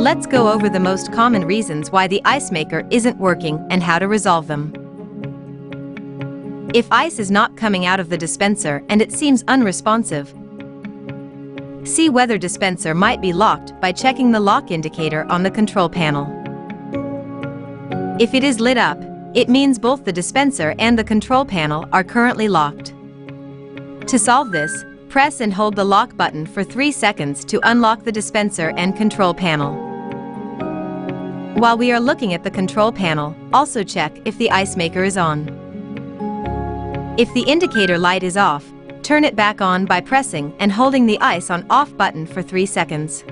Let's go over the most common reasons why the ice maker isn't working and how to resolve them. If ice is not coming out of the dispenser and it seems unresponsive, see whether dispenser might be locked by checking the lock indicator on the control panel. If it is lit up, it means both the dispenser and the control panel are currently locked. To solve this, press and hold the lock button for 3 seconds to unlock the dispenser and control panel. While we are looking at the control panel, also check if the ice maker is on. If the indicator light is off, turn it back on by pressing and holding the ice on off button for 3 seconds.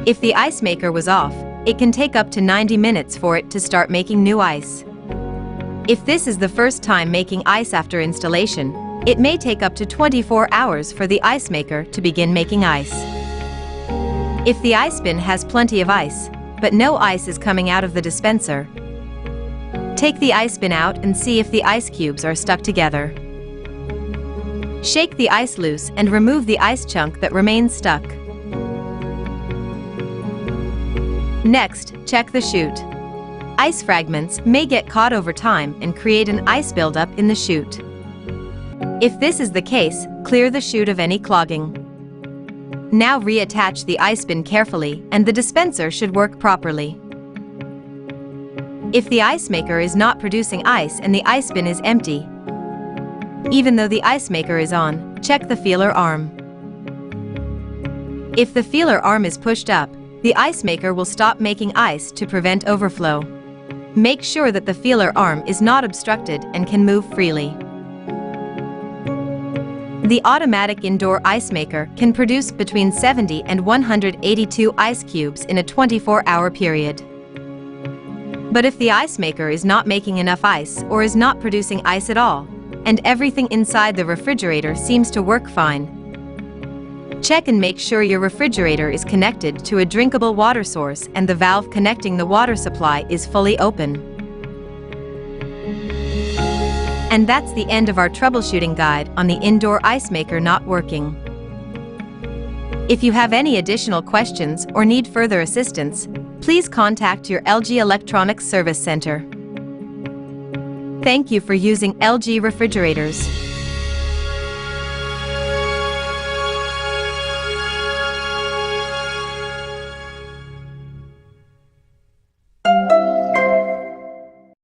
If the ice maker was off, it can take up to 90 minutes for it to start making new ice. If this is the first time making ice after installation, it may take up to 24 hours for the ice maker to begin making ice. If the ice bin has plenty of ice, but no ice is coming out of the dispenser, take the ice bin out and see if the ice cubes are stuck together. Shake the ice loose and remove the ice chunk that remains stuck. Next, check the chute. Ice fragments may get caught over time and create an ice buildup in the chute. If this is the case, clear the chute of any clogging. Now reattach the ice bin carefully and the dispenser should work properly. If the ice maker is not producing ice and the ice bin is empty, even though the ice maker is on, check the feeler arm. If the feeler arm is pushed up, the ice maker will stop making ice to prevent overflow. Make sure that the feeler arm is not obstructed and can move freely. The automatic indoor ice maker can produce between 70 and 182 ice cubes in a 24-hour period. But if the ice maker is not making enough ice or is not producing ice at all, and everything inside the refrigerator seems to work fine, check and make sure your refrigerator is connected to a drinkable water source and the valve connecting the water supply is fully open. And that's the end of our troubleshooting guide on the indoor ice maker not working. If you have any additional questions or need further assistance, please contact your LG Electronics Service Center. Thank you for using LG refrigerators.